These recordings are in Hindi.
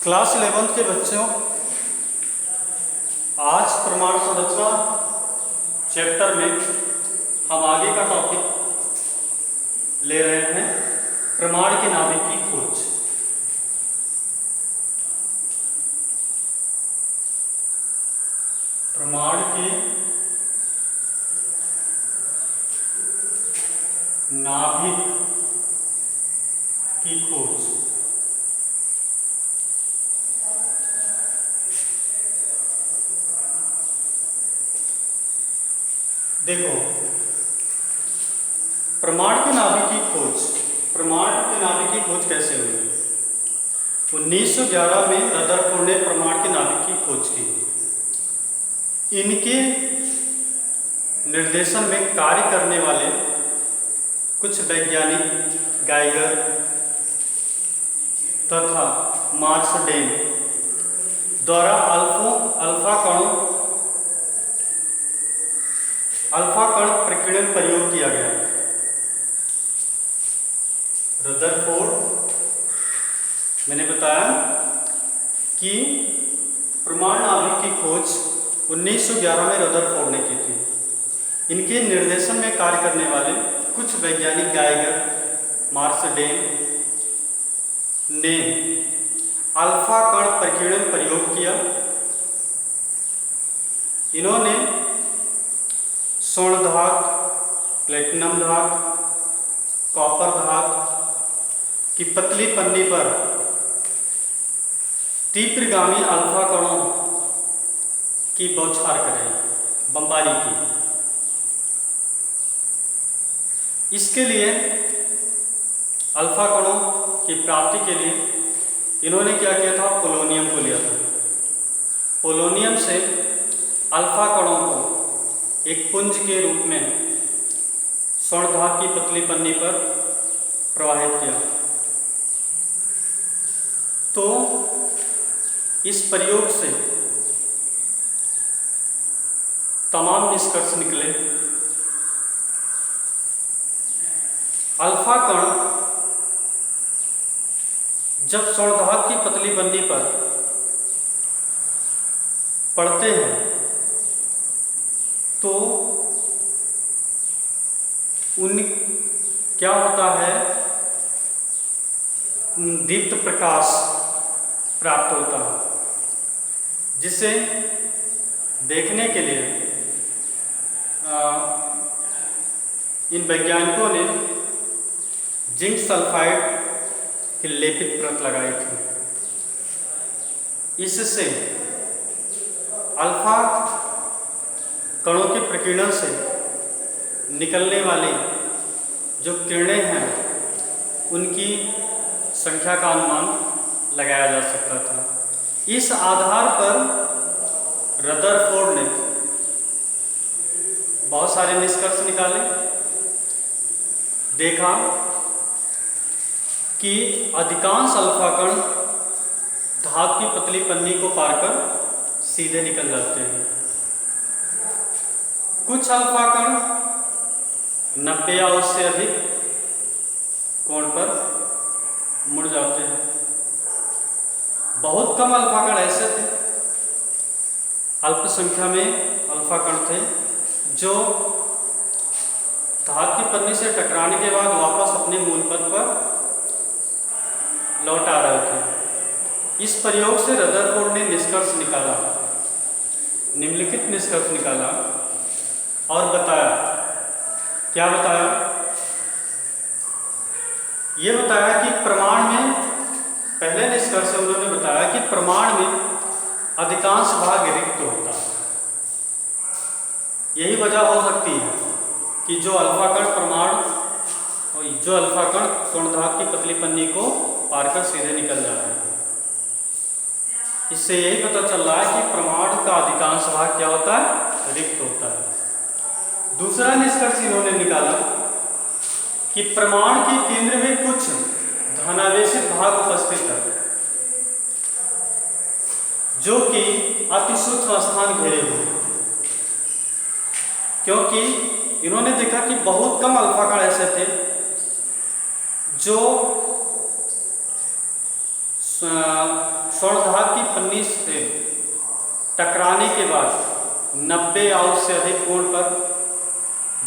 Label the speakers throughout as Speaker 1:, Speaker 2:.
Speaker 1: क्लास 11 के बच्चों, आज प्रमाण संरचना चैप्टर में हम आगे का टॉपिक ले रहे हैं प्रमाण के नाभिक की खोज। प्रमाण के नाभिक की खोज। देखो, प्रमाण के नाभिक की खोज, प्रमाण के नाभिक की खोज कैसे हुई? 1911 में रदरफोर्ड ने प्रमाण के नाभिक की खोज की। इनके निर्देशन में कार्य करने वाले कुछ वैज्ञानिक गाइगर तथा मार्सडेन द्वारा अल्फा कण प्रकीर्णन प्रयोग किया गया। रदरफोर्ड, मैंने बताया कि प्रमाण नाभिक की खोज 1911 में रदरफोर्ड ने की थी। इनके निर्देशन में कार्य करने वाले कुछ वैज्ञानिक गाइगर, मार्सडेन ने अल्फा कण प्रकीर्णन प्रयोग किया। इन्होंने स्वर्ण धातु, प्लेटिनम धातु, कॉपर धातु की पतली पन्नी पर तीव्रगामी अल्फा कणों की बौछार करें, बमबारी की। इसके लिए अल्फा कणों की प्राप्ति के लिए इन्होंने क्या किया था? पोलोनियम को लिया था। पोलोनियम से अल्फा कणों को एक पुंज के रूप में स्वर्ण धातु की पतली पन्नी पर प्रवाहित किया। तो इस प्रयोग से तमाम निष्कर्ष निकले। अल्फा कण जब स्वर्ण धातु की पतली पन्नी पर पड़ते हैं तो क्या होता है? दीप्त प्रकाश प्राप्त होता है, जिसे देखने के लिए इन वैज्ञानिकों ने जिंक सल्फाइड की लेपित परत लगाई थी। इससे अल्फा कणों के प्रकीर्णन से निकलने वाली जो किरणें हैं उनकी संख्या का अनुमान लगाया जा सकता था। इस आधार पर रदरफोर्ड ने बहुत सारे निष्कर्ष निकाले। देखा कि अधिकांश अल्फा कण धातु की पतली पन्नी को पार कर सीधे निकल जाते हैं। कुछ अल्फा कण 90 या उससे अधिक कोण पर मुड़ जाते हैं। बहुत कम अल्फा कण ऐसे थे, अल्प संख्या में अल्फा कण थे जो धातु की पन्नी से टकराने के बाद वापस अपने मूल पथ पर लौट आ रहे थे। इस प्रयोग से रदरफोर्ड ने निष्कर्ष निकाला, निम्नलिखित निष्कर्ष निकाला और बताया। क्या बताया? ये बताया कि प्रमाण में, पहले निष्कर्ष से उन्होंने बताया कि प्रमाण में अधिकांश भाग रिक्त होता है। यही वजह हो सकती है कि जो अल्फा कण स्वर्ण धातु की पतली पन्नी को पार कर सीधे निकल जा रहे हैं। इससे यही पता चल रहा है कि प्रमाण का अधिकांश भाग क्या होता है? रिक्त होता है। दूसरा निष्कर्ष इन्होंने निकाला कि प्रमाण के केंद्र में कुछ धनावेशित भाग उपस्थित है जो कि अति सूक्ष्म स्थान घेरे हुए, क्योंकि इन्होंने देखा कि बहुत कम अल्फा कण ऐसे थे जो स्वर्ण धातु की पन्नी से टकराने के बाद 90 या उससे अधिक कोण पर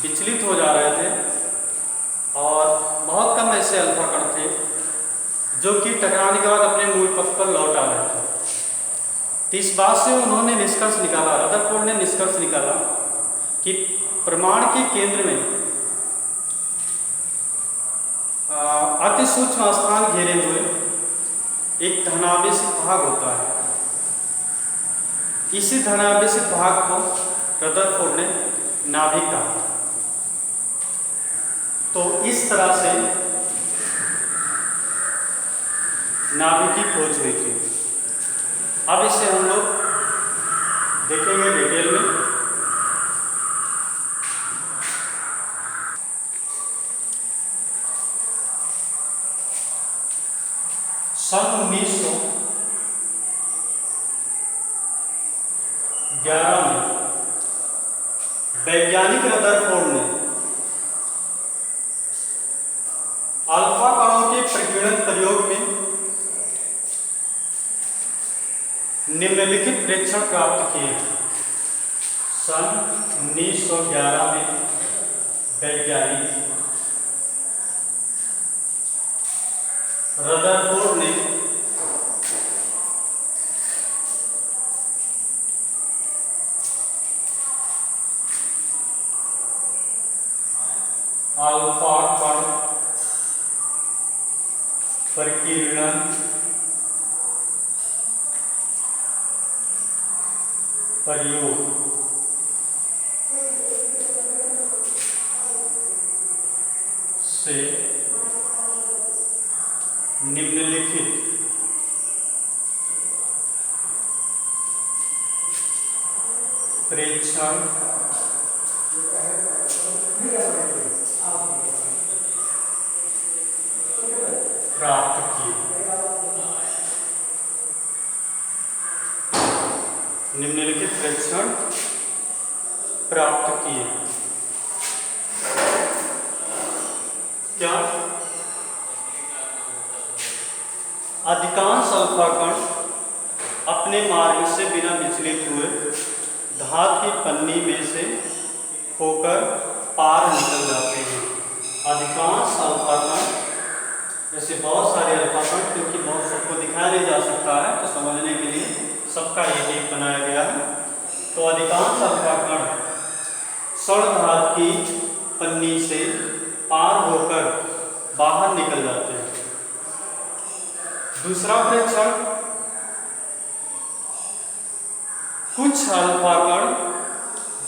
Speaker 1: विचलित हो जा रहे थे और बहुत कम ऐसे अल्फा कण थे जो कि टकराने के बाद अपने मूल पथ पर लौट आ रहे थे। तो इस बात से उन्होंने निष्कर्ष निकाला, रदरफोर्ड ने निष्कर्ष निकाला कि परमाणु के केंद्र में अति सूक्ष्म स्थान घेरे हुए एक धनावेशित भाग होता है। इसी धनावेशित भाग को रदरफोर्ड ने नाभिक कहा। तो इस तरह से नाभिक की खोज हुई थी। अब इसे हम लोग देखेंगे डिटेल में। सन 1911 में वैज्ञानिक रदरफोर्ड ने अल्फा कणों के प्रकीर्णन प्रयोग में निम्नलिखित प्रेक्षण प्राप्त किए। सन 1911 में वैज्ञानिक रदरफोर्ड ने अल्फा कण प्रकीर्णन प्रयोग से निम्नलिखित प्रेक्षण प्राप्त किए। निम्नलिखित प्रेक्षण प्राप्त किए। क्या? अधिकांश अल्फा कण अपने मार्ग से बिना विचलित हुए धातु की पन्नी में से होकर पार निकल जाते हैं। अधिकांश अल्फा कण, जैसे बहुत सारे अल्फा कण, क्योंकि बहुत सबको दिखाया नहीं जा सकता है तो समझने के लिए सबका एक बनाया गया है। तो अधिकांश अल्फा कण स्वर्ण धातु की पन्नी से पार होकर बाहर निकल जाते हैं। दूसरा प्रेक्षण, कुछ अल्फा कण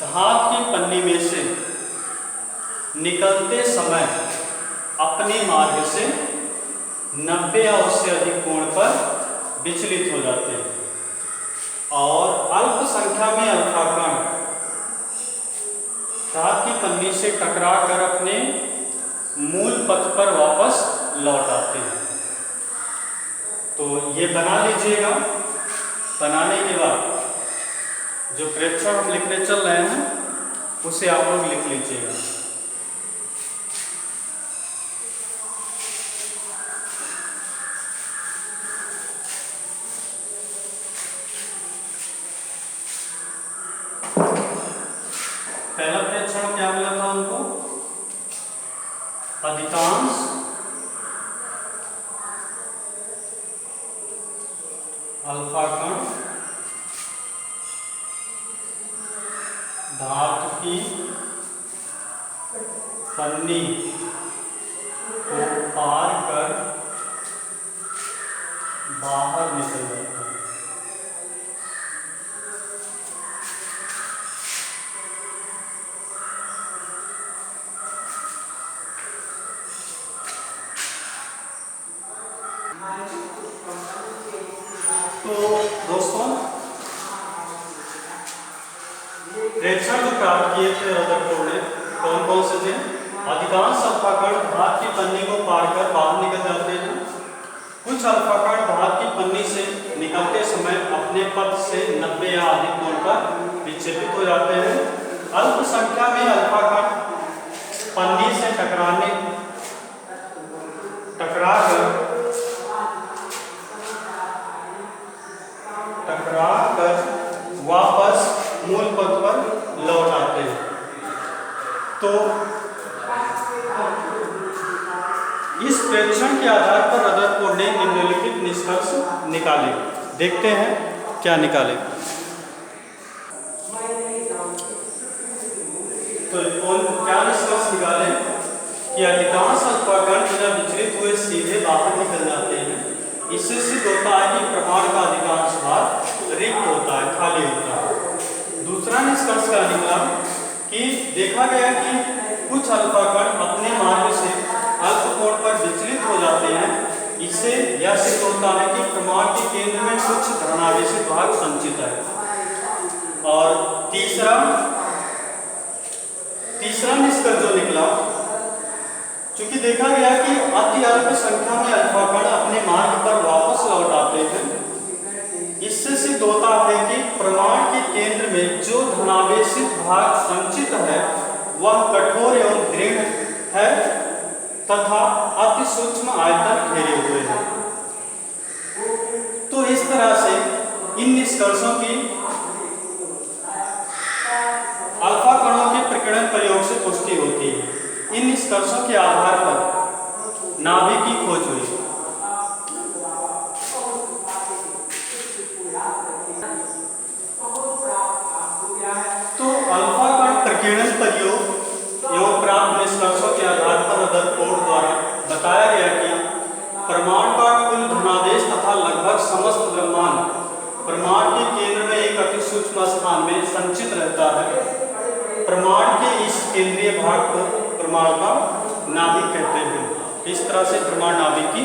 Speaker 1: धातु की पन्नी में से निकलते समय अपने मार्ग से 90 या उससे अधिक कोण पर विचलित हो जाते हैं और अल्प संख्या में अल्फा कण धातु की पन्नी से टकरा कर अपने मूल पथ पर वापस लौट आते हैं। तो ये बना लीजिएगा। बनाने के बाद जो प्रेक्षण हम लिखने चल रहे हैं उसे आप लोग लिख लीजिएगा। पहला प्रेक्षण क्या मिला था उनको? अधिकांश अल्फा कण धातु की पन्नी को पार कर बाहर निकल जाता है। तो दोस्तों, प्रेक्षण जो प्राप्त किए थे रदरफोर्ड ने, कौन कौन से थे? अधिकांश अल्फा कण धातु की पन्नी को पार कर बाहर निकल जाते हैं। कुछ अल्फा कण धातु की पन्नी से निकलते समय अपने पथ से 90 या अधिक कोण पर विक्षेपित हो जाते हैं। अल्प संख्या में अल्फा कण पन्नी से टकरा कर परीक्षण के आधार पर रदरफोर्ड ने निम्नलिखित निष्कर्ष निकाले। देखते हैं क्या निकाले। तो क्या निष्कर्ष निकाले कि अधिकांश अल्फा कण बिना विचलित हुए सीधे बाहर निकल जाते हैं। इससे सिद्ध होता है कि प्रमाण का अधिकांश भाग रिक्त होता है, खाली होता है। दूसरा निष्कर्ष क्या निकला कि देखा गया कि कुछ अल्फा कण अपने मार्ग से अल्प कोण पर विचलित हो जाते हैं। इससे यह सिद्ध होता है कि प्रमाण के केंद्र में कुछ धनावेशित भाग संचित है। और तीसरा निष्कर्ष जो निकला, चूंकि देखा गया कि अति अल्प संख्या में अल्फा कण अपने मार्ग पर वापस लौट आते हैं। इससे सिद्ध होता है कि प्रमाण के केंद्र में जो धनावेशित भाग संचित है वह कठोर एवं दृढ़ है तथा अति सूक्ष्म आयतन घेरे हुए है। तो इस तरह से इन निष्कर्षों की अल्फा कणों के प्रकीर्णन प्रयोग से पुष्टि होती है। इन निष्कर्षों के आधार पर नाभिक की खोज हुई। तो अल्फा कण प्रकीर्णन प्रयोग एवं प्राप्त निष्कर्षों के आधार पर रदरफोर्ड द्वारा बताया गया कि प्रमाण का कुल धनावेश तथा लगभग समस्त ब्रह्मांड प्रमाण के केंद्र में एक अति सूक्ष्म स्थान में संचित रहता है। प्रमाण के इस केंद्रीय भाग को प्रमाण का नाभिक कहते हैं। इस तरह से प्रमाण नाभिक की